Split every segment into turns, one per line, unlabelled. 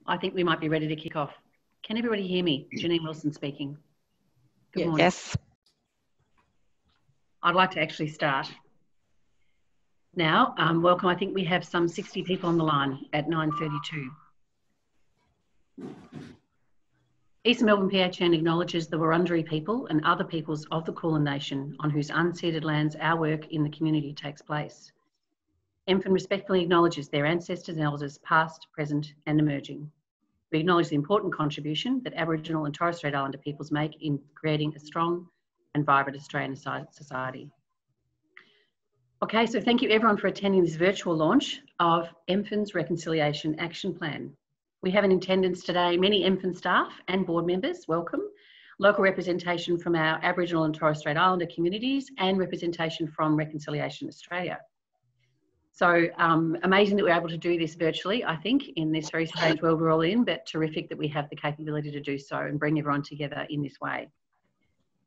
I think we might be ready to kick off. Can everybody hear me? Janine Wilson speaking. Good morning.
Yes.
I'd like to actually start now. Welcome. I think we have some 60 people on the line at 9:32. East Melbourne PHN acknowledges the Wurundjeri people and other peoples of the Kulin Nation on whose unceded lands our work in the community takes place. MPHN respectfully acknowledges their ancestors and elders past, present and emerging. We acknowledge the important contribution that Aboriginal and Torres Strait Islander peoples make in creating a strong and vibrant Australian society. Okay, so thank you everyone for attending this virtual launch of MPHN's Reconciliation Action Plan. We have in attendance today many MPHN staff and board members, welcome, local representation from our Aboriginal and Torres Strait Islander communities and representation from Reconciliation Australia. So amazing that we're able to do this virtually, I think, in this very strange world we're all in, but terrific that we have the capability to do so and bring everyone together in this way.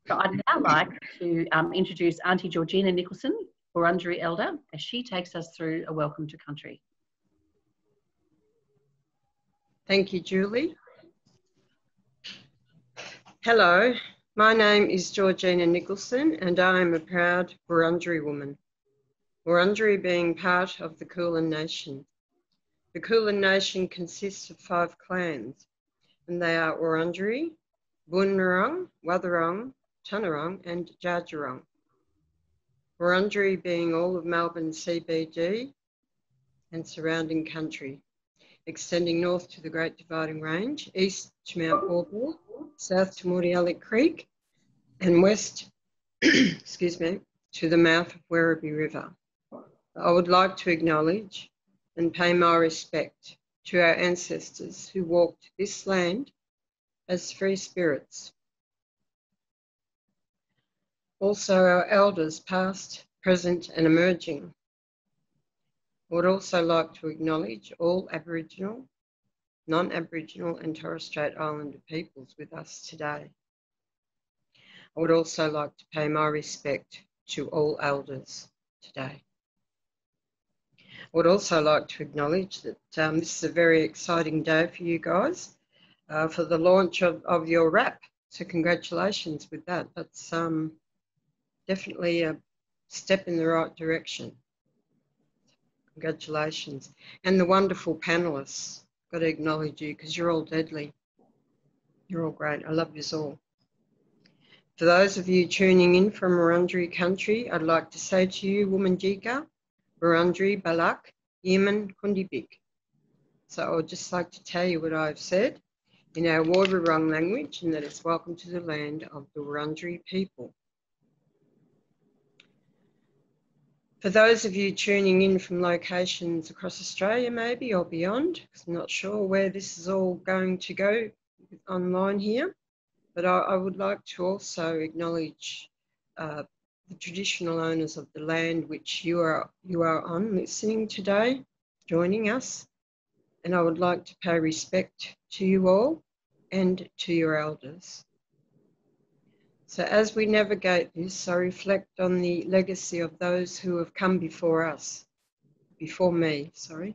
So I'd now like to introduce Auntie Georgina Nicholson, Wurundjeri Elder, as she takes us through a welcome to country.
Thank you, Julie. Hello, my name is Georgina Nicholson and I am a proud Wurundjeri woman. Wurundjeri being part of the Kulin Nation. The Kulin Nation consists of 5 clans and they are Wurundjeri, Boonwurrung, Wathaurong, Tunurong and Djadjurrung. Wurundjeri being all of Melbourne CBD and surrounding country, extending north to the Great Dividing Range, east to Mount Awbor, south to Mordialloc Creek and west excuse me, to the mouth of Werribee River. I would like to acknowledge and pay my respect to our ancestors who walked this land as free spirits. Also our elders past, present and emerging. I would also like to acknowledge all Aboriginal, non-Aboriginal and Torres Strait Islander peoples with us today. I would also like to pay my respect to all elders today. I would also like to acknowledge that this is a very exciting day for you guys for the launch of your RAP. So congratulations with that. That's definitely a step in the right direction. Congratulations. And the wonderful panellists, got to acknowledge you because you're all deadly. You're all great. I love you all. For those of you tuning in from Wurundjeri country, I'd like to say to you, Womanjika, Wurundjeri Balak, Yemen Kundibik. So I would just like to tell you what I've said in our Wurrung language, and that it's welcome to the land of the Wurundjeri people. For those of you tuning in from locations across Australia maybe or beyond, because I'm not sure where this is all going to go online here, but I would like to also acknowledge the traditional owners of the land which you are on listening today, joining us, and I would like to pay respect to you all and to your elders. So as we navigate this, I reflect on the legacy of those who have come before us, before me, sorry.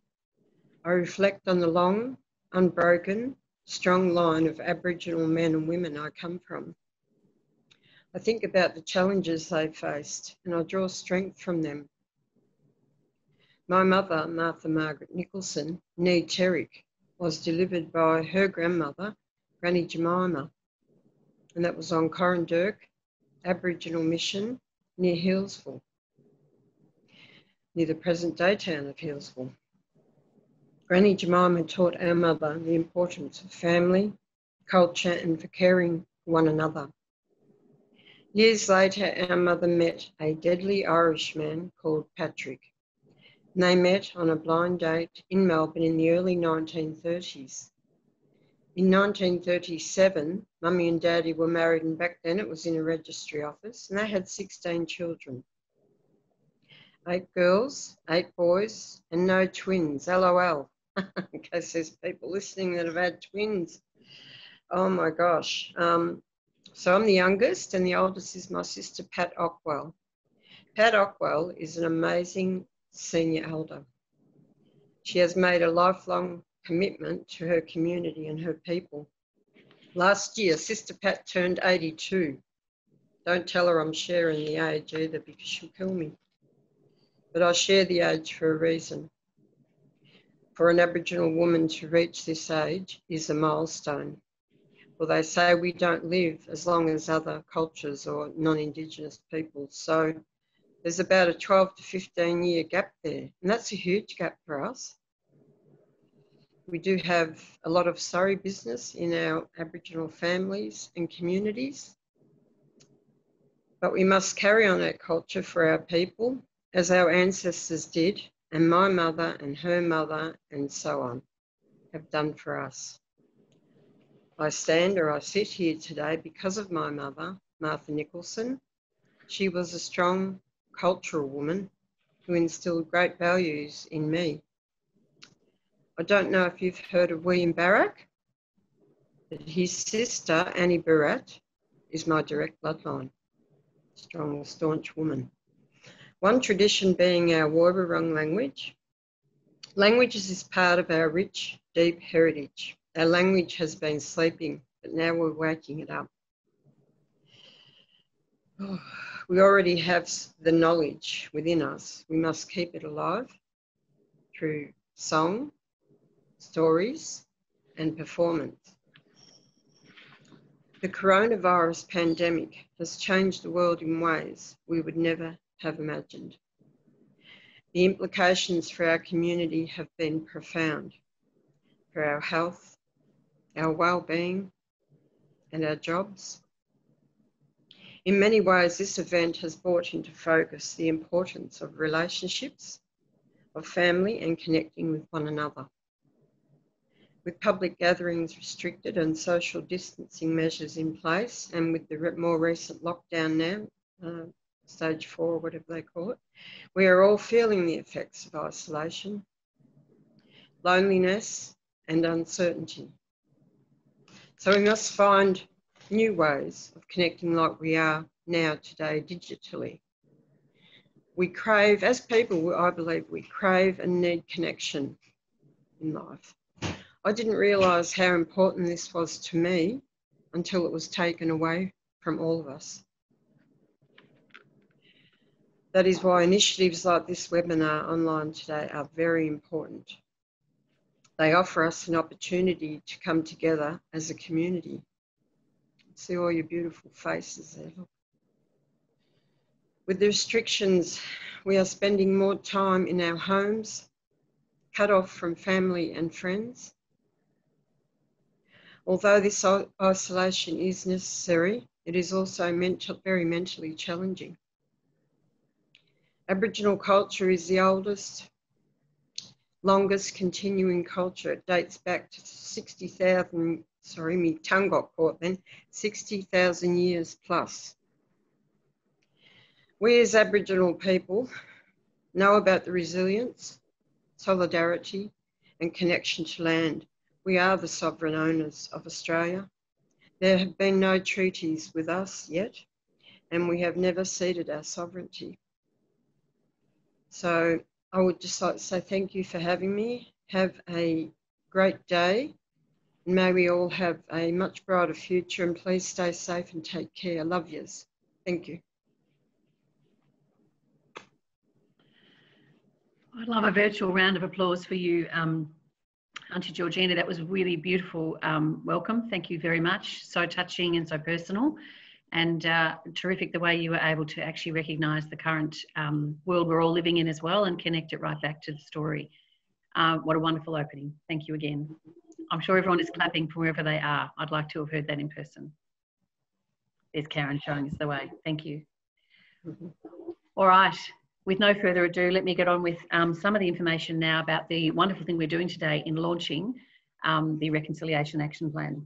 I reflect on the long, unbroken, strong line of Aboriginal men and women I come from. I think about the challenges they faced and I draw strength from them. My mother, Martha Margaret Nicholson, née Terrick, was delivered by her grandmother, Granny Jemima, and that was on Corrandirk Aboriginal Mission near Healesville, near the present-day town of Healesville. Granny Jemima taught our mother the importance of family, culture and for caring for one another. Years later, our mother met a deadly Irishman called Patrick. And they met on a blind date in Melbourne in the early 1930s. In 1937, Mummy and Daddy were married, and back then it was in a registry office, and they had 16 children. 8 girls, 8 boys, and no twins, LOL. In case there's people listening that have had twins. Oh my gosh. So I'm the youngest, and the oldest is my sister, Pat Ockwell. Pat Ockwell is an amazing senior elder. She has made a lifelong commitment to her community and her people. Last year, Sister Pat turned 82. Don't tell her I'm sharing the age either, because she'll kill me. But I share the age for a reason. For an Aboriginal woman to reach this age is a milestone. Well, they say we don't live as long as other cultures or non-Indigenous peoples. So there's about a 12 to 15 year gap there. And that's a huge gap for us. We do have a lot of sorry business in our Aboriginal families and communities. But we must carry on that culture for our people, as our ancestors did, and my mother and her mother and so on have done for us. I stand or I sit here today because of my mother, Martha Nicholson. She was a strong cultural woman who instilled great values in me. I don't know if you've heard of William Barrack, but his sister, Annie Barratt, is my direct bloodline. Strong, staunch woman. One tradition being our Woiwurrung language. Languages is part of our rich, deep heritage. Our language has been sleeping, but now we're waking it up. Oh, we already have the knowledge within us. We must keep it alive through song, stories, and performance. The coronavirus pandemic has changed the world in ways we would never have imagined. The implications for our community have been profound, for our health, our well-being, and our jobs. In many ways, this event has brought into focus the importance of relationships, of family, and connecting with one another. With public gatherings restricted and social distancing measures in place, and with the more recent lockdown now, stage 4, whatever they call it, we are all feeling the effects of isolation, loneliness, and uncertainty. So we must find new ways of connecting like we are now today digitally. We crave, as people, I believe we crave and need connection in life. I didn't realise how important this was to me until it was taken away from all of us. That is why initiatives like this webinar online today are very important. They offer us an opportunity to come together as a community. See all your beautiful faces there. Look. With the restrictions, we are spending more time in our homes, cut off from family and friends. Although this isolation is necessary, it is also very mentally challenging. Aboriginal culture is the oldest, longest continuing culture. It dates back to 60,000, sorry, me tongue got caught then, 60,000 years plus. We as Aboriginal people know about the resilience, solidarity, and connection to land. We are the sovereign owners of Australia. There have been no treaties with us yet, and we have never ceded our sovereignty. So I would just like to say thank you for having me. Have a great day. And may we all have a much brighter future, and please stay safe and take care. Love yous. Thank you.
I'd love a virtual round of applause for you, Auntie Georgina. That was a really beautiful welcome. Thank you very much. So touching and so personal, and terrific the way you were able to actually recognise the current world we're all living in as well, and connect it right back to the story. What a wonderful opening. Thank you again. I'm sure everyone is clapping from wherever they are. I'd like to have heard that in person. There's Karen showing us the way. Thank you. All right. With no further ado, let me get on with some of the information now about the wonderful thing we're doing today in launching the Reconciliation Action Plan.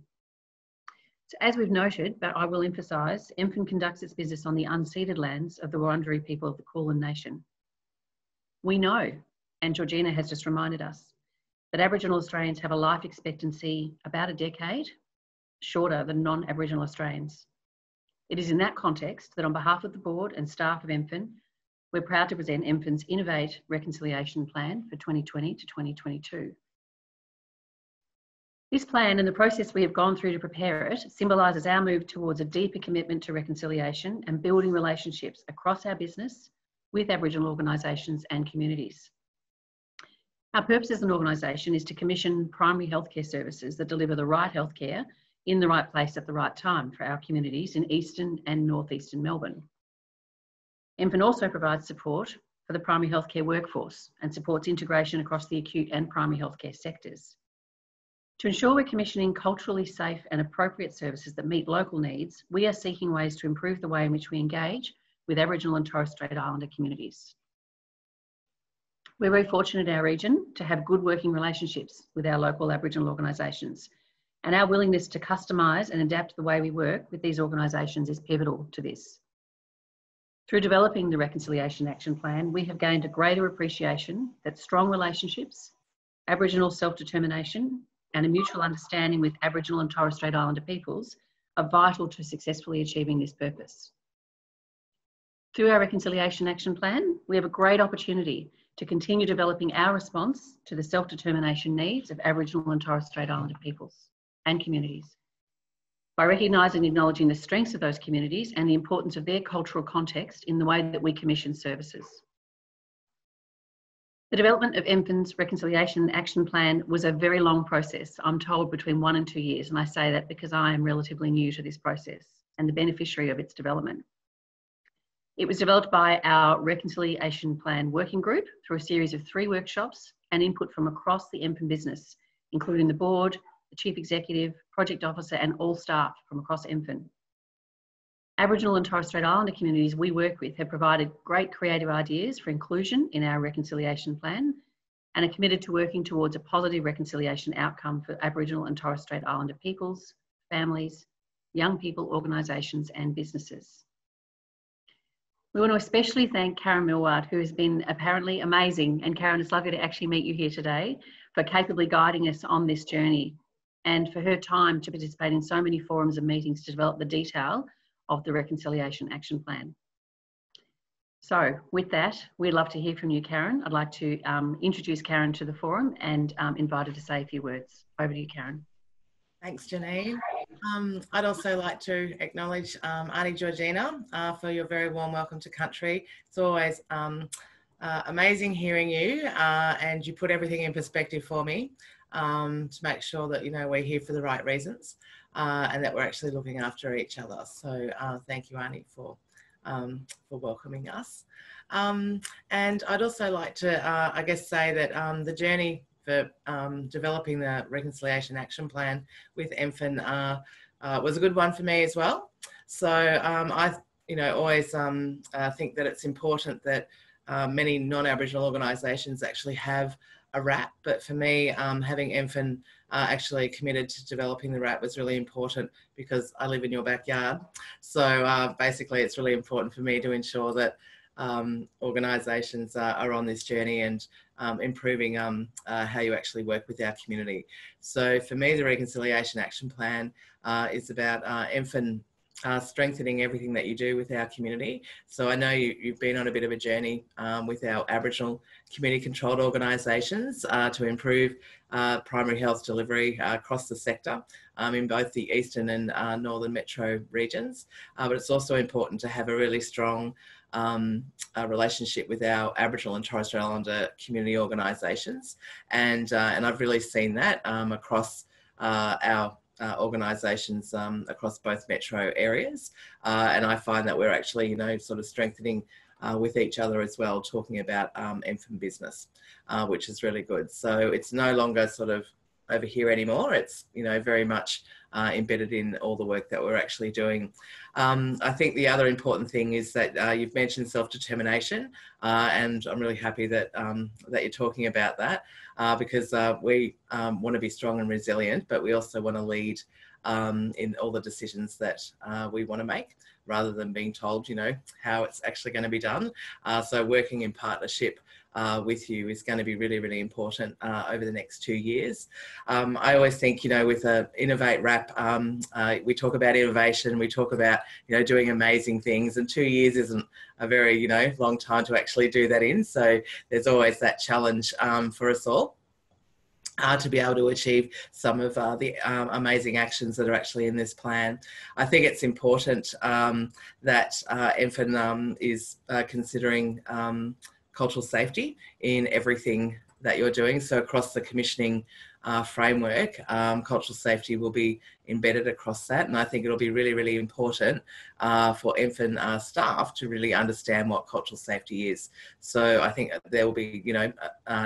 So as we've noted, but I will emphasise, MPHN conducts its business on the unceded lands of the Wurundjeri people of the Kulin Nation. We know, and Georgina has just reminded us, that Aboriginal Australians have a life expectancy about a decade shorter than non-Aboriginal Australians. It is in that context that on behalf of the board and staff of MPHN, we're proud to present MPHN's Innovate Reconciliation Plan for 2020 to 2022. This plan and the process we have gone through to prepare it symbolises our move towards a deeper commitment to reconciliation and building relationships across our business with Aboriginal organisations and communities. Our purpose as an organisation is to commission primary healthcare services that deliver the right healthcare in the right place at the right time for our communities in eastern and northeastern Melbourne. MPHN also provides support for the primary healthcare workforce and supports integration across the acute and primary healthcare sectors. To ensure we're commissioning culturally safe and appropriate services that meet local needs, we are seeking ways to improve the way in which we engage with Aboriginal and Torres Strait Islander communities. We're very fortunate in our region to have good working relationships with our local Aboriginal organisations, and our willingness to customise and adapt the way we work with these organisations is pivotal to this. Through developing the Reconciliation Action Plan, we have gained a greater appreciation that strong relationships, Aboriginal self-determination, and a mutual understanding with Aboriginal and Torres Strait Islander peoples are vital to successfully achieving this purpose. Through our Reconciliation Action Plan, we have a great opportunity to continue developing our response to the self-determination needs of Aboriginal and Torres Strait Islander peoples and communities by recognising and acknowledging the strengths of those communities and the importance of their cultural context in the way that we commission services. The development of MPHN's Reconciliation Action Plan was a very long process, I'm told between 1 and 2 years, and I say that because I am relatively new to this process and the beneficiary of its development. It was developed by our Reconciliation Plan Working Group through a series of 3 workshops and input from across the MPHN business, including the board, the Chief Executive, Project Officer and all staff from across MPHN. Aboriginal and Torres Strait Islander communities we work with have provided great creative ideas for inclusion in our Reconciliation Plan and are committed to working towards a positive reconciliation outcome for Aboriginal and Torres Strait Islander peoples, families, young people, organisations and businesses. We want to especially thank Karen Millward, who has been apparently amazing, and Karen, it's lovely to actually meet you here today, for capably guiding us on this journey and for her time to participate in so many forums and meetings to develop the detail of the Reconciliation Action Plan. So with that, we'd love to hear from you, Karen. I'd like to introduce Karen to the forum and invite her to say a few words. Over to you, Karen.
Thanks, Janine. I'd also like to acknowledge Auntie Georgina for your very warm welcome to country. It's always amazing hearing you and you put everything in perspective for me to make sure that, you know, we're here for the right reasons and that we're actually looking after each other. So thank you, Auntie, for welcoming us. And I'd also like to, I guess, say that the journey for developing the Reconciliation Action Plan with MPHN was a good one for me as well. So I, you know, always think that it's important that many non-Aboriginal organisations actually have a RAP, but for me, having MPHN actually committed to developing the RAP was really important because I live in your backyard. So basically, it's really important for me to ensure that organisations are on this journey and improving how you actually work with our community. So for me, the Reconciliation Action Plan is about MPHN strengthening everything that you do with our community. So I know you've been on a bit of a journey with our Aboriginal community-controlled organisations to improve primary health delivery across the sector in both the eastern and northern metro regions. But it's also important to have a really strong relationship with our Aboriginal and Torres Strait Islander community organisations, and I've really seen that across our organisations across both metro areas, and I find that we're actually, you know, sort of strengthening with each other as well, talking about MPHN business, which is really good. So it's no longer sort of over here anymore. It's, you know, very much embedded in all the work that we're actually doing. I think the other important thing is that you've mentioned self-determination, and I'm really happy that that you're talking about that because we want to be strong and resilient, but we also want to lead in all the decisions that we want to make, rather than being told, you know, how it's actually going to be done. So working in partnership with you is going to be really, really important over the next 2 years. I always think, you know, with a Innovate Wrap, we talk about innovation, we talk about, you know, doing amazing things, and 2 years isn't a very, you know, long time to actually do that in. So there's always that challenge for us all. to be able to achieve some of the amazing actions that are actually in this plan. I think it's important that MPHN is considering cultural safety in everything that you're doing. So across the commissioning framework, cultural safety will be embedded across that, and I think it'll be really, really important for MPHN staff to really understand what cultural safety is. So I think there will be,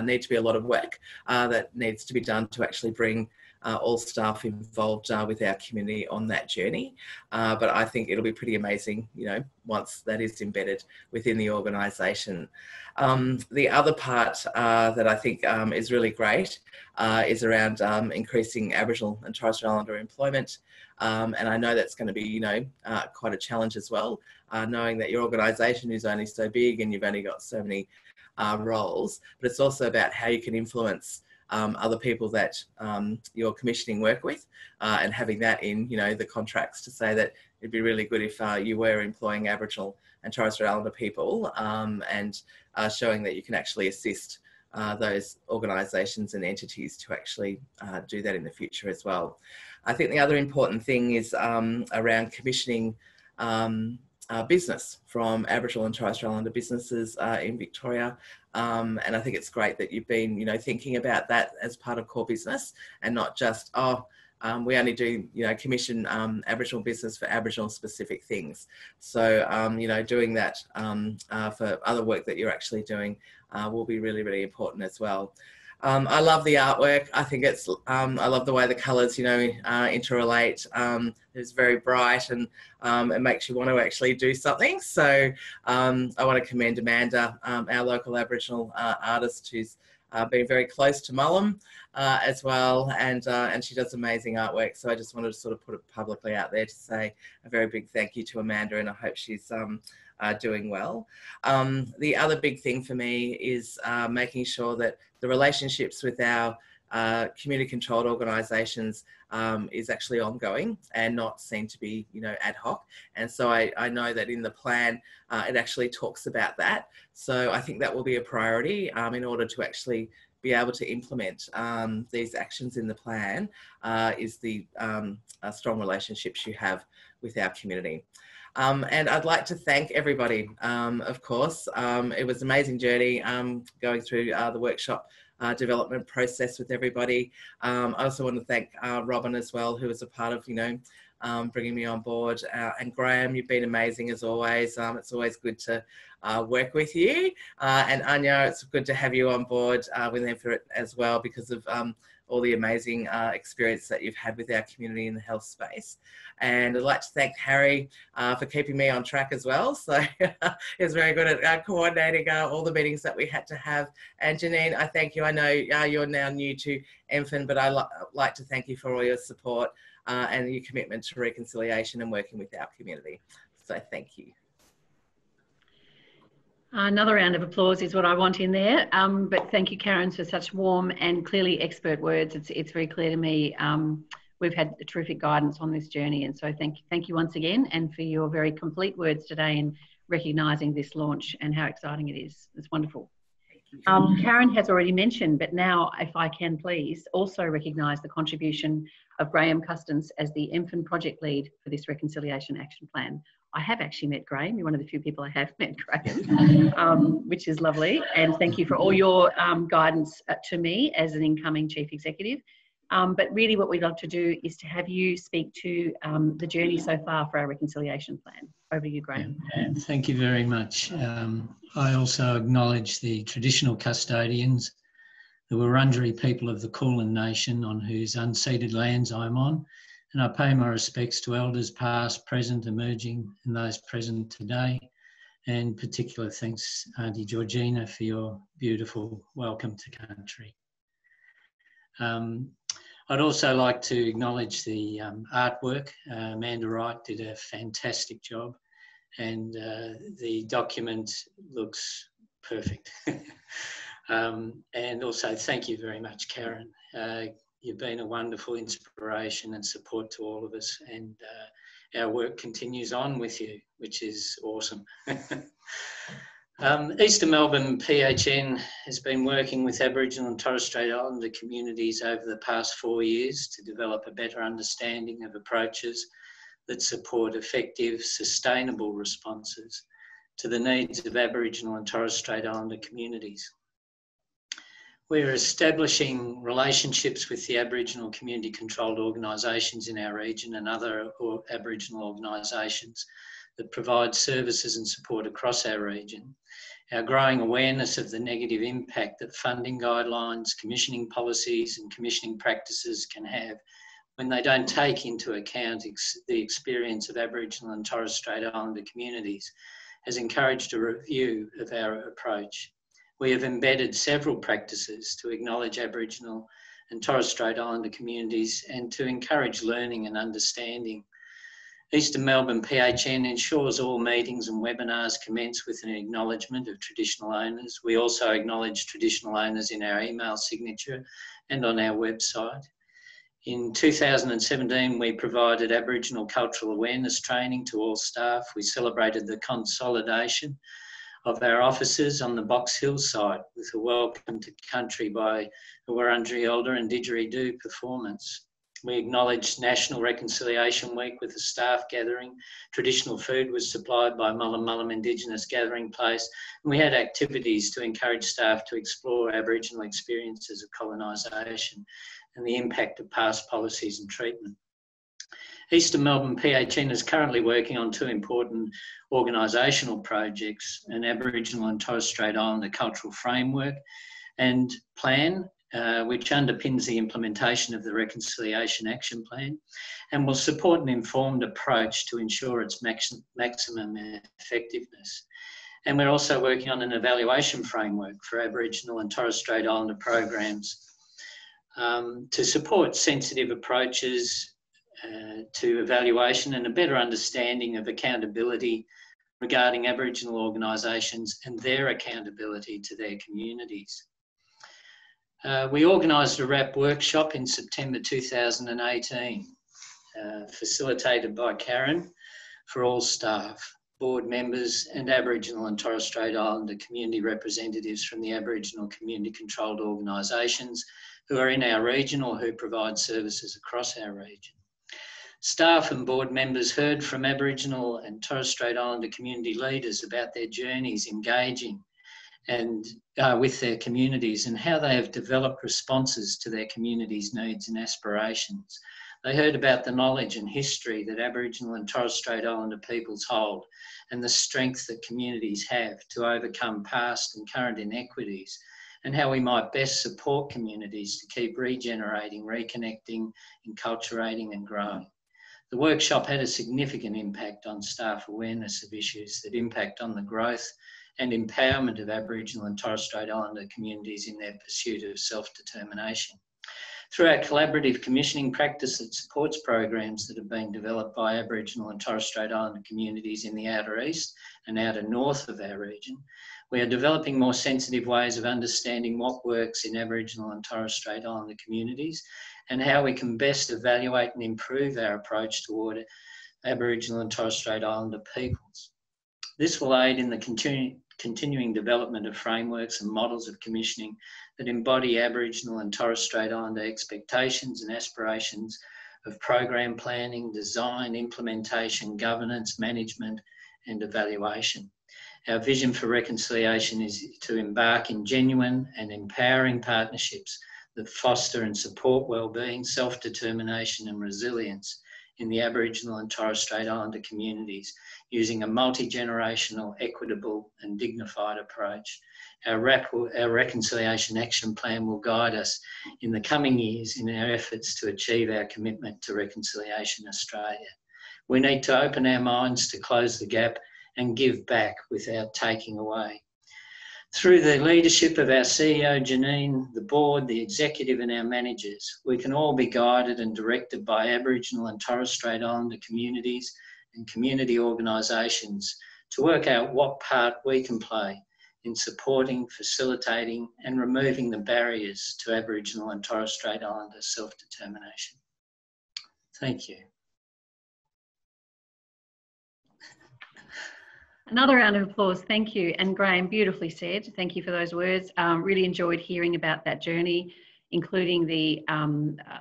need to be a lot of work that needs to be done to actually bring all staff involved with our community on that journey. But I think it'll be pretty amazing, once that is embedded within the organisation. The other part that I think is really great is around increasing Aboriginal and Torres Strait Islander employment. And I know that's going to be, quite a challenge as well, knowing that your organisation is only so big and you've only got so many roles, but it's also about how you can influence other people that you're commissioning work with, and having that in, the contracts to say that it'd be really good if you were employing Aboriginal and Torres Strait Islander people, and showing that you can actually assist those organisations and entities to actually do that in the future as well. I think the other important thing is around commissioning business from Aboriginal and Torres Strait Islander businesses in Victoria. And I think it's great that you've been, thinking about that as part of core business, and not just, we only do, commission Aboriginal business for Aboriginal specific things. So, doing that for other work that you're actually doing will be really, really important as well. I love the artwork. I think it's, I love the way the colours, interrelate. It's very bright, and it makes you want to actually do something. So I want to commend Amanda, our local Aboriginal artist, who's been very close to Mullum as well, and she does amazing artwork. So I just wanted to sort of put it publicly out there to say a very big thank you to Amanda, and I hope she's doing well. The other big thing for me is making sure that the relationships with our community controlled organisations is actually ongoing and not seen to be, ad hoc. And so I know that in the plan, it actually talks about that. So I think that will be a priority in order to actually be able to implement these actions in the plan, is the strong relationships you have with our community. And I'd like to thank everybody, of course. It was an amazing journey going through the workshop development process with everybody. I also want to thank Robin as well, who was a part of, bringing me on board. And Graham, you've been amazing as always. It's always good to work with you. And Anya, it's good to have you on board with Emma as well, because of all the amazing experience that you've had with our community in the health space. And I'd like to thank Harry for keeping me on track as well. So he was very good at coordinating all the meetings that we had to have. And Janine, I thank you. I know you're now new to MPHN, but I'd like to thank you for all your support and your commitment to reconciliation and working with our community. So thank you.
Another round of applause is what I want in there. But thank you, Karen, for such warm and clearly expert words. It's very clear to me. We've had terrific guidance on this journey, and so thank you once again, and for your very complete words today in recognising this launch and how exciting it is. It's wonderful. Karen has already mentioned, but now, if I can please, also recognise the contribution of Graham Custance as the MPHN project lead for this Reconciliation Action Plan. I have actually met Graham. You're one of the few people I have met, Graham, which is lovely. And thank you for all your guidance to me as an incoming Chief Executive. But really what we'd love to do is to have you speak to the journey so far for our reconciliation plan. Over to you, Graham.
Thank you very much. I also acknowledge the traditional custodians, the Wurundjeri people of the Kulin Nation, on whose unceded lands I'm on, and I pay my respects to elders past, present, emerging, and those present today. And particular thanks, Auntie Georgina, for your beautiful welcome to country. I'd also like to acknowledge the artwork. Amanda Wright did a fantastic job, and the document looks perfect. And also thank you very much, Karen. You've been a wonderful inspiration and support to all of us, and our work continues on with you, which is awesome. Eastern Melbourne PHN has been working with Aboriginal and Torres Strait Islander communities over the past 4 years to develop a better understanding of approaches that support effective, sustainable responses to the needs of Aboriginal and Torres Strait Islander communities. We're establishing relationships with the Aboriginal community-controlled organisations in our region and other Aboriginal organisations that provide services and support across our region. Our growing awareness of the negative impact that funding guidelines, commissioning policies and commissioning practices can have when they don't take into account the experience of Aboriginal and Torres Strait Islander communities has encouraged a review of our approach. We have embedded several practices to acknowledge Aboriginal and Torres Strait Islander communities and to encourage learning and understanding. Eastern Melbourne PHN ensures all meetings and webinars commence with an acknowledgement of traditional owners. We also acknowledge traditional owners in our email signature and on our website. In 2017, we provided Aboriginal cultural awareness training to all staff. We celebrated the consolidation of our offices on the Box Hill site with a welcome to country by a Wurundjeri Elder and Didgeridoo performance. We acknowledged National Reconciliation Week with a staff gathering. Traditional food was supplied by Mullum Mullum Indigenous Gathering Place, and we had activities to encourage staff to explore Aboriginal experiences of colonisation and the impact of past policies and treatment. Eastern Melbourne PHN is currently working on 2 important organisational projects, an Aboriginal and Torres Strait Islander cultural framework and plan, which underpins the implementation of the Reconciliation Action Plan and will support an informed approach to ensure its maximum effectiveness. And we're also working on an evaluation framework for Aboriginal and Torres Strait Islander programs to support sensitive approaches to evaluation and a better understanding of accountability regarding Aboriginal organisations and their accountability to their communities. We organised a RAP workshop in September 2018, facilitated by Karen, for all staff, board members and Aboriginal and Torres Strait Islander community representatives from the Aboriginal community-controlled organisations who are in our region or who provide services across our region. Staff and board members heard from Aboriginal and Torres Strait Islander community leaders about their journeys engaging and with their communities and how they have developed responses to their communities' needs and aspirations. They heard about the knowledge and history that Aboriginal and Torres Strait Islander peoples hold and the strength that communities have to overcome past and current inequities and how we might best support communities to keep regenerating, reconnecting, enculturating and growing. The workshop had a significant impact on staff awareness of issues that impact on the growth and empowerment of Aboriginal and Torres Strait Islander communities in their pursuit of self-determination. Through our collaborative commissioning practice that supports programs that have been developed by Aboriginal and Torres Strait Islander communities in the outer east and outer north of our region, we are developing more sensitive ways of understanding what works in Aboriginal and Torres Strait Islander communities and how we can best evaluate and improve our approach toward Aboriginal and Torres Strait Islander peoples. This will aid in the continuing development of frameworks and models of commissioning that embody Aboriginal and Torres Strait Islander expectations and aspirations of program planning, design, implementation, governance, management and evaluation. Our vision for reconciliation is to embark in genuine and empowering partnerships that foster and support wellbeing, self-determination and resilience in the Aboriginal and Torres Strait Islander communities using a multi-generational, equitable and dignified approach. Our Reconciliation Action Plan will guide us in the coming years in our efforts to achieve our commitment to Reconciliation Australia. We need to open our minds to close the gap and give back without taking away. Through the leadership of our CEO, Janine, the board, the executive and our managers, we can all be guided and directed by Aboriginal and Torres Strait Islander communities and community organisations to work out what part we can play in supporting, facilitating and removing the barriers to Aboriginal and Torres Strait Islander self-determination. Thank you.
Another round of applause, thank you. And Graham, beautifully said. Thank you for those words. Really enjoyed hearing about that journey, including the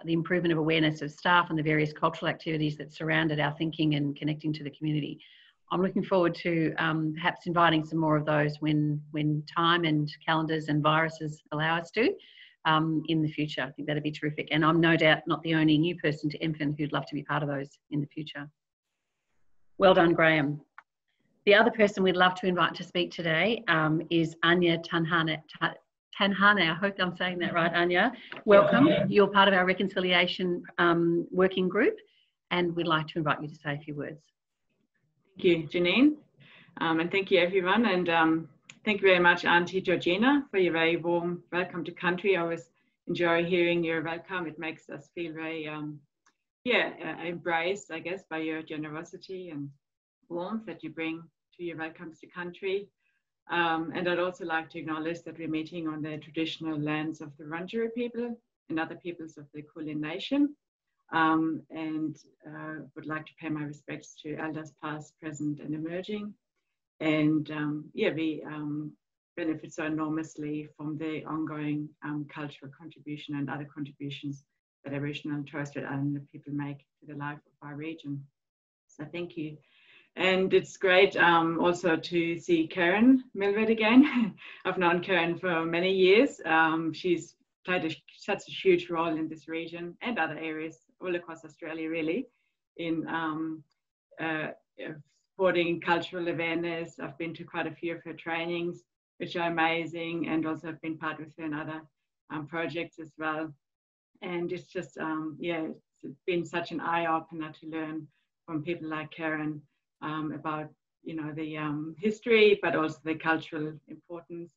improvement of awareness of staff and the various cultural activities that surrounded our thinking and connecting to the community. I'm looking forward to perhaps inviting some more of those when time and calendars and viruses allow us to in the future. I think that'd be terrific. And I'm no doubt not the only new person to MPHN who'd love to be part of those in the future. Well done, Graham. The other person we'd love to invite to speak today is Anya Tanhane. I hope I'm saying that right, Anya. Welcome. You're part of our reconciliation working group, and we'd like to invite you to say a few words.
Thank you, Janine, and thank you, everyone. And thank you very much, Auntie Georgina, for your very warm welcome to country. I always enjoy hearing your welcome. It makes us feel very, embraced, I guess, by your generosity and warmth that you bring to your welcomes to country. And I'd also like to acknowledge that we're meeting on the traditional lands of the Wurundjeri people and other peoples of the Kulin Nation. And would like to pay my respects to elders past, present and emerging. And we benefit so enormously from the ongoing cultural contribution and other contributions that Aboriginal and Torres Strait Islander people make to the life of our region. So thank you. And it's great also to see Karen Milward again. I've known Karen for many years. She's played such a huge role in this region and other areas all across Australia, really, in supporting cultural awareness. I've been to quite a few of her trainings, which are amazing, and also I've been part with her in other projects as well. And it's just, it's been such an eye-opener to learn from people like Karen about, the history, but also the cultural importance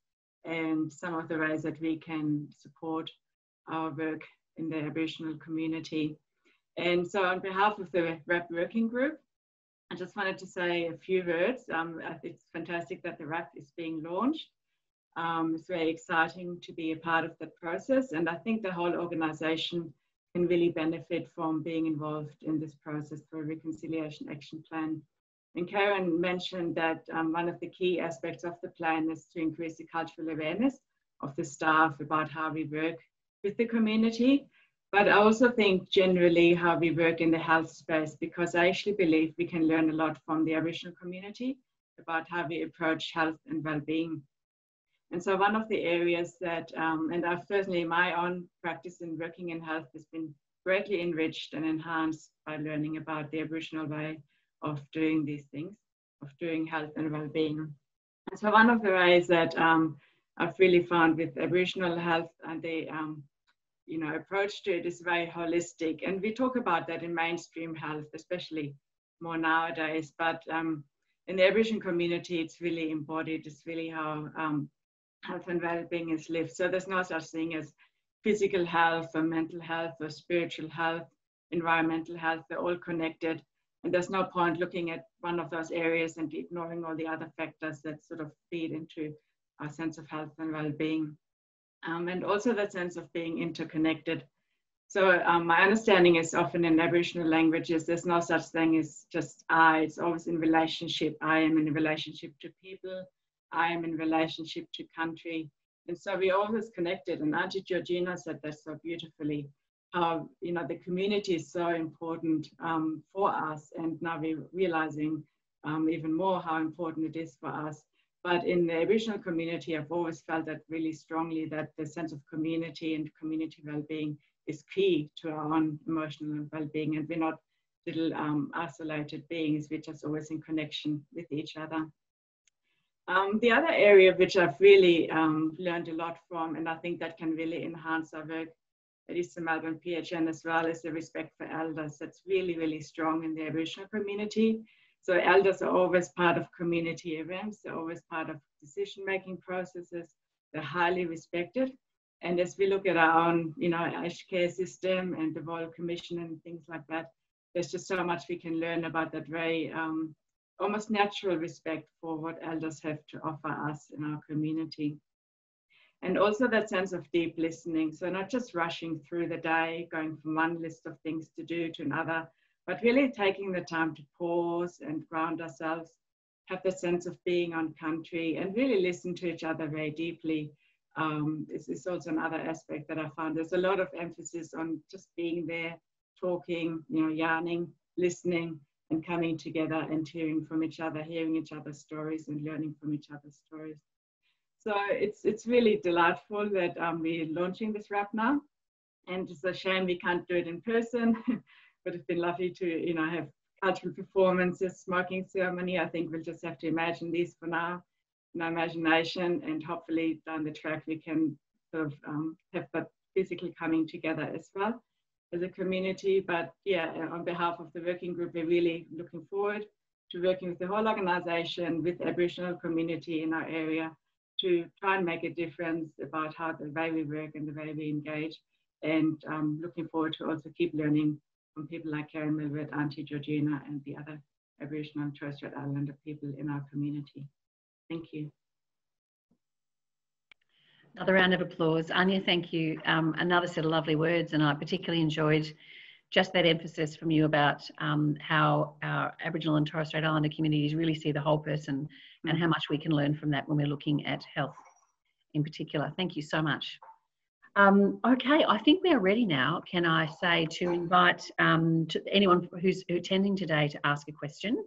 and some of the ways that we can support our work in the Aboriginal community. And so on behalf of the RAP working group, I just wanted to say a few words. It's fantastic that the RAP is being launched. It's very exciting to be a part of that process. And I think the whole organisation can really benefit from being involved in this process for a reconciliation action plan. And Karen mentioned that one of the key aspects of the plan is to increase the cultural awareness of the staff about how we work with the community. But I also think generally how we work in the health space, because I actually believe we can learn a lot from the Aboriginal community about how we approach health and well-being. And so one of the areas that, and I've personally, my own practice in working in health has been greatly enriched and enhanced by learning about the Aboriginal way of doing these things, of doing health and well-being. And so one of the ways that I've really found with Aboriginal health and the approach to it is very holistic. And we talk about that in mainstream health, especially more nowadays. But in the Aboriginal community, it's really embodied. It's really how health and well-being is lived. So there's no such thing as physical health or mental health or spiritual health, environmental health. They're all connected. And there's no point looking at one of those areas and ignoring all the other factors that sort of feed into our sense of health and well-being. And also that sense of being interconnected. So my understanding is often in Aboriginal languages, there's no such thing as just I, it's always in relationship. I am in relationship to people. I am in relationship to country. And so we're always connected. And Auntie Georgina said that so beautifully, how, the community is so important for us. And now we're realizing even more how important it is for us. But in the Aboriginal community, I've always felt that really strongly, that the sense of community and community well-being is key to our own emotional well-being. And we're not little isolated beings, we're just always in connection with each other. The other area which I've really learned a lot from, and I think that can really enhance our work, at least the Melbourne PHN as well, is the respect for elders. That's really, really strong in the Aboriginal community. So elders are always part of community events. They're always part of decision-making processes. They're highly respected. And as we look at our own, aged care system and the Royal Commission and things like that, there's just so much we can learn about that very almost natural respect for what elders have to offer us in our community. And also that sense of deep listening. So not just rushing through the day, going from one list of things to do to another, but really taking the time to pause and ground ourselves, have the sense of being on country and really listen to each other very deeply. Is also another aspect that I found. There's a lot of emphasis on just being there, talking, yarning, listening, and coming together and hearing from each other, hearing each other's stories and learning from each other's stories. So it's really delightful that we're launching this wrap now. And it's a shame we can't do it in person, but it's been lovely to, have cultural performances, smoking ceremony. I think we'll just have to imagine these for now, imagination, and hopefully down the track we can sort of have that physically coming together as well as a community. But yeah, on behalf of the working group, we're really looking forward to working with the whole organisation, with the Aboriginal community in our area, to try and make a difference about how the way we work and the way we engage. And looking forward to also keep learning from people like Karen Milward, Auntie Georgina, and the other Aboriginal and Torres Strait Islander people in our community. Thank you.
Another round of applause. Anya, thank you. Another set of lovely words, and I particularly enjoyed just that emphasis from you about how our Aboriginal and Torres Strait Islander communities really see the whole person and how much we can learn from that when we're looking at health in particular. Thank you so much. Okay, I think we are ready now, can I say, to invite to anyone who's attending today to ask a question.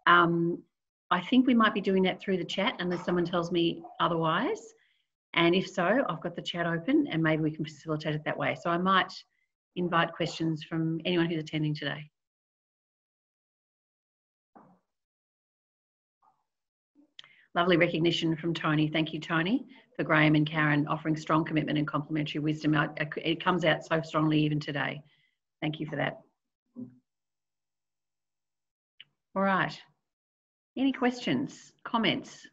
I think we might be doing that through the chat unless someone tells me otherwise. And if so, I've got the chat open and maybe we can facilitate it that way. So I might invite questions from anyone who's attending today. Lovely recognition from Tony. Thank you, Tony, for Graham and Karen offering strong commitment and complementary wisdom. It comes out so strongly even today. Thank you for that. All right. Any questions, comments?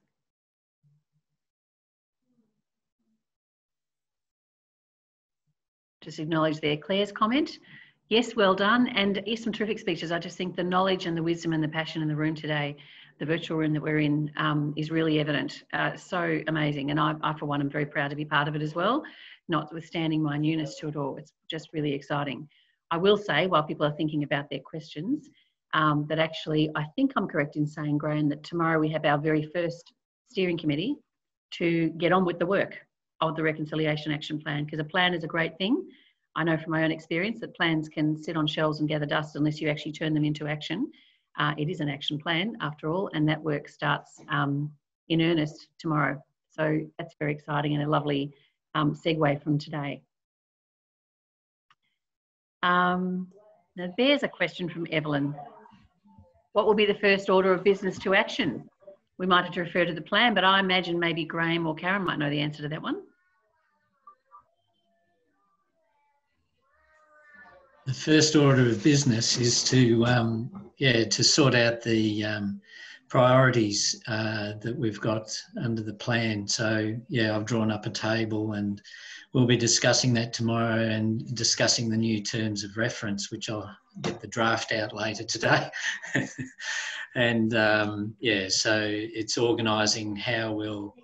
Just acknowledge there Claire's comment. Yes, well done. And some terrific speeches. I just think the knowledge and the wisdom and the passion in the room today, the virtual room that we're in, is really evident. So amazing. And I, for one, am very proud to be part of it as well, notwithstanding my newness to it all. It's just really exciting. I will say, while people are thinking about their questions, that actually, I think I'm correct in saying, Graham, that tomorrow we have our very first steering committee to get on with the work of the Reconciliation Action Plan, because a plan is a great thing. I know from my own experience that plans can sit on shelves and gather dust unless you actually turn them into action. It is an action plan after all, and that work starts in earnest tomorrow. So that's very exciting and a lovely segue from today. Now there's a question from Evelyn. What will be the first order of business to action? We might have to refer to the plan, but I imagine maybe Graham or Karen might know the answer to that one.
The first order of business is to sort out the priorities that we've got under the plan. So yeah, I've drawn up a table and we'll be discussing that tomorrow and discussing the new terms of reference, which I'll get the draft out later today. And yeah, so it's organising how we'll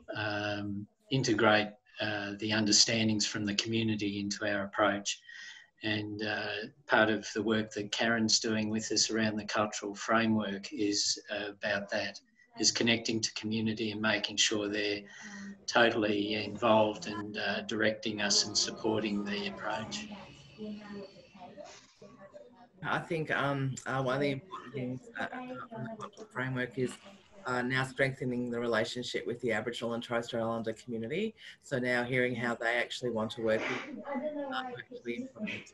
integrate the understandings from the community into our approach. And part of the work that Karen's doing with us around the cultural framework is about that, is connecting to community and making sure they're totally involved and directing us and supporting the approach.
I think one of the important things from the cultural framework is now strengthening the relationship with the Aboriginal and Torres Strait Islander community. So now hearing how they actually want to work with actually implement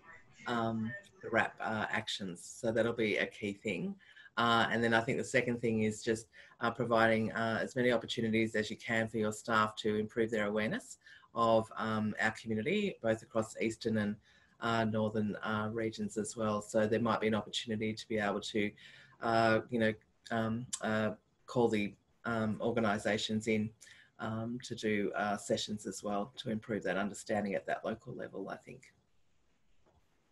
the RAP actions. So that'll be a key thing. And then I think the second thing is just providing as many opportunities as you can for your staff to improve their awareness of our community, both across Eastern and northern regions as well. So there might be an opportunity to be able to, call the organisations in to do sessions as well to improve that understanding at that local level, I think.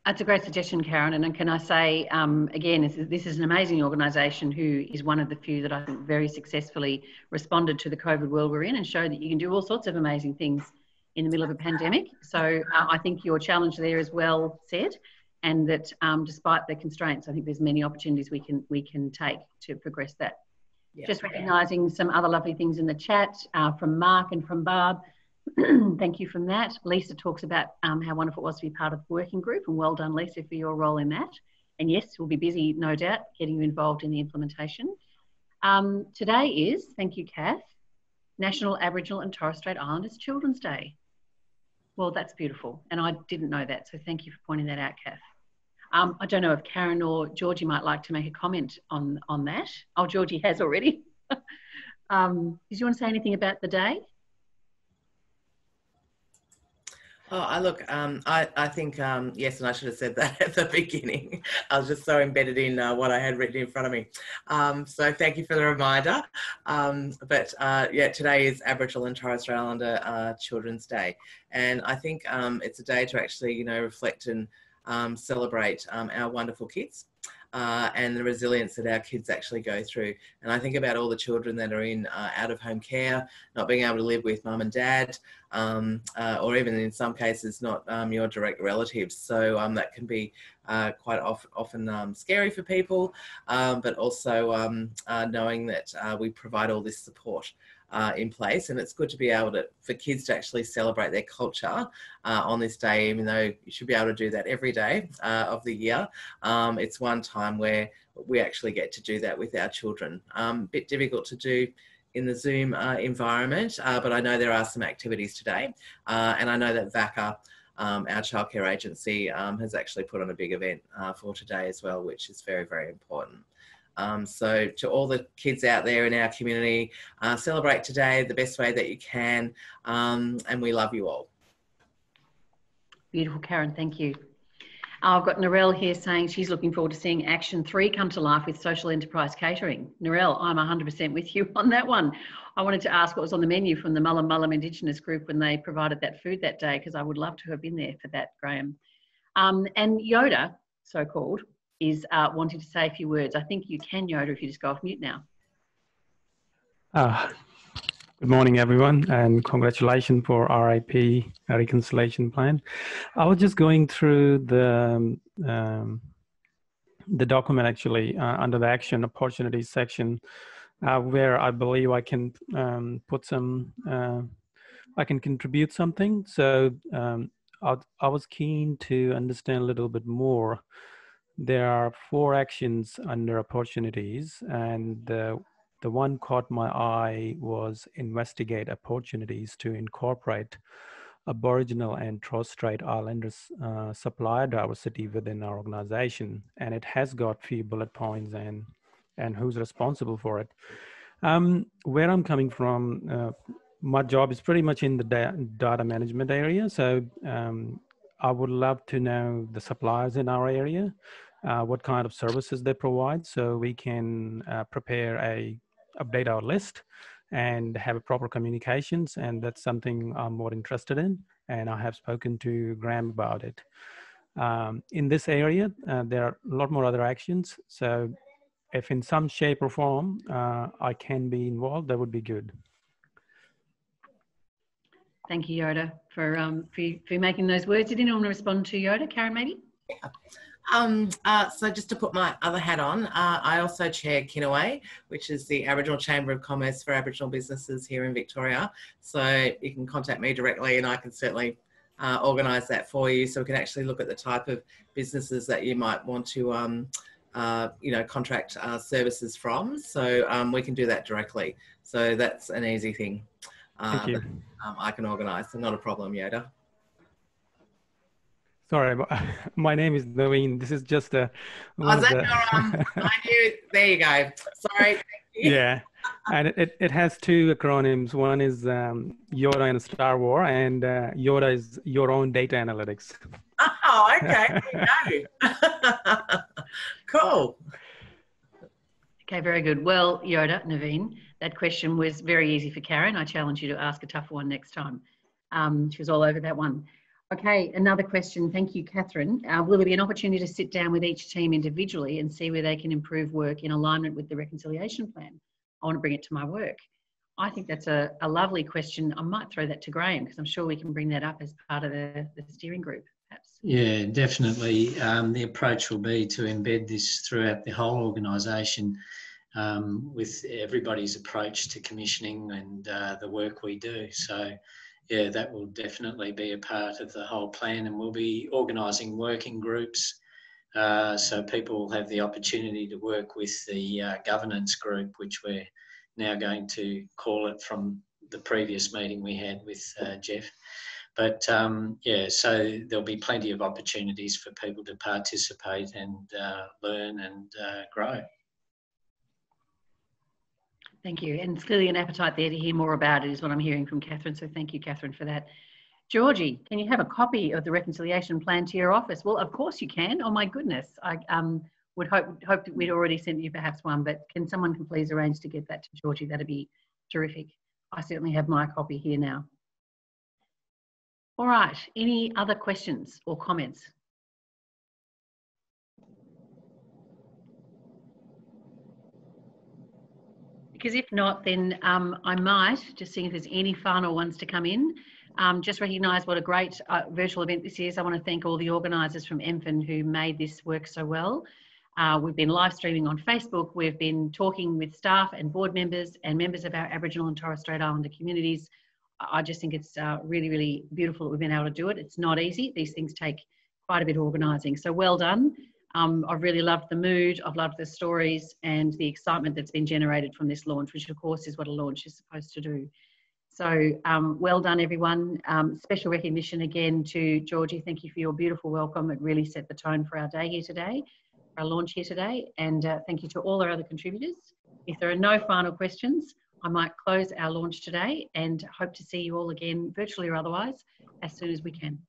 That's a great suggestion, Karen. And can I say, again, this is an amazing organisation who is one of the few that I think very successfully responded to the COVID world we're in and showed that you can do all sorts of amazing things in the middle of a pandemic. So I think your challenge there is well set, and that despite the constraints, I think there's many opportunities we can take to progress that.
Yeah.
Just recognising some other lovely things in the chat from Mark and from Barb. Thank you from that. Lisa talks about how wonderful it was to be part of the working group, and well done, Lisa, for your role in that. And yes, we'll be busy, no doubt, getting you involved in the implementation. Today is, thank you, Kath, National Aboriginal and Torres Strait Islanders Children's Day. Well, that's beautiful, and I didn't know that, so thank you for pointing that out, Kath. I don't know if Karen or Georgie might like to make a comment on that. Oh, Georgie has already. Did you want to say anything about the day?
Oh, look, I think, yes, and I should have said that at the beginning. I was just so embedded in what I had written in front of me. So thank you for the reminder. Yeah, today is Aboriginal and Torres Strait Islander Children's Day. And I think it's a day to actually, you know, reflect and celebrate our wonderful kids. And the resilience that our kids actually go through. And I think about all the children that are in out-of-home care, not being able to live with mum and dad, or even in some cases not your direct relatives. So that can be quite often scary for people, but also knowing that we provide all this support in place, and it's good to be able for kids to actually celebrate their culture on this day, even though you should be able to do that every day of the year. It's one time where we actually get to do that with our children. Bit difficult to do in the Zoom environment, but I know there are some activities today, and I know that VACA, our childcare agency, has actually put on a big event for today as well, which is very, very important. So to all the kids out there in our community, celebrate today the best way that you can, and we love you all.
Beautiful, Karen, thank you. I've got Narelle here saying she's looking forward to seeing Action 3 come to life with social enterprise catering. Narelle, I'm 100% with you on that one. I wanted to ask what was on the menu from the Mullam Mullam Indigenous group when they provided that food that day, because I would love to have been there for that, Graham. And Yoda, so-called, is wanting to say a few words. I think you can, Yoda, if you just go off mute now.
Good morning, everyone, and congratulations for RIP, Reconciliation Plan. I was just going through the document actually under the Action Opportunities section, where I believe I can put some, I can contribute something. So I was keen to understand a little bit more. There are 4 actions under opportunities, and the one caught my eye was investigate opportunities to incorporate Aboriginal and Torres Strait Islanders supplier diversity within our organization. And it has got few bullet points and who's responsible for it. Where I'm coming from, my job is pretty much in the data management area. So I would love to know the suppliers in our area, what kind of services they provide, so we can update our list and have proper communications. And that's something I'm more interested in. And I have spoken to Graham about it. In this area, there are a lot more other actions. So if in some shape or form I can be involved, that would be good.
Thank you, Yoda, for making those words. Did anyone want to respond to Yoda? Karen, maybe?
Yeah. So just to put my other hat on, I also chair Kinaway, which is the Aboriginal Chamber of Commerce for Aboriginal businesses here in Victoria. So you can contact me directly and I can certainly organise that for you, so we can actually look at the type of businesses that you might want to contract services from. So we can do that directly. So that's an easy thing.
Thank you.
That, I can organise, so not a problem, Yoda.
Sorry, my name is Naveen. This is just a.
I knew. There you go. Sorry. Thank you.
Yeah, and it has 2 acronyms. One is Yoda and Star Wars, and Yoda is your own data analytics.
Oh, okay. There you go. Cool.
Okay, very good. Well, Yoda, Naveen, that question was very easy for Karen. I challenge you to ask a tougher one next time. She was all over that one. Okay, another question. Thank you, Catherine. Will there be an opportunity to sit down with each team individually and see where they can improve work in alignment with the reconciliation plan? I want to bring it to my work. I think that's a lovely question. I might throw that to Graham, because I'm sure we can bring that up as part of the steering group, perhaps.
Yeah, definitely. The approach will be to embed this throughout the whole organisation. with everybody's approach to commissioning and the work we do. So, yeah, that will definitely be a part of the whole plan, and we'll be organising working groups so people will have the opportunity to work with the governance group, which we're now going to call it from the previous meeting we had with Jeff. But yeah, so there'll be plenty of opportunities for people to participate and learn and grow.
Thank you. And it's clearly an appetite there to hear more about it is what I'm hearing from Catherine. So thank you, Catherine, for that. Georgie, can you have a copy of the reconciliation plan to your office? Well, of course you can. Oh my goodness. I would hope that we'd already sent you perhaps one, but can someone please arrange to get that to Georgie? That'd be terrific. I certainly have my copy here now. All right, any other questions or comments? Because if not, then I might, just seeing if there's any final ones to come in, just recognise what a great virtual event this is. I want to thank all the organisers from MPHN who made this work so well. We've been live streaming on Facebook. We've been talking with staff and board members and members of our Aboriginal and Torres Strait Islander communities. I just think it's really, really beautiful that we've been able to do it. It's not easy. These things take quite a bit of organising. So well done. I've really loved the mood. I've loved the stories and the excitement that's been generated from this launch, which of course is what a launch is supposed to do. So well done, everyone. Special recognition again to Georgie. Thank you for your beautiful welcome. It really set the tone for our day here today, our launch here today. And thank you to all our other contributors. If there are no final questions, I might close our launch today and hope to see you all again, virtually or otherwise, as soon as we can.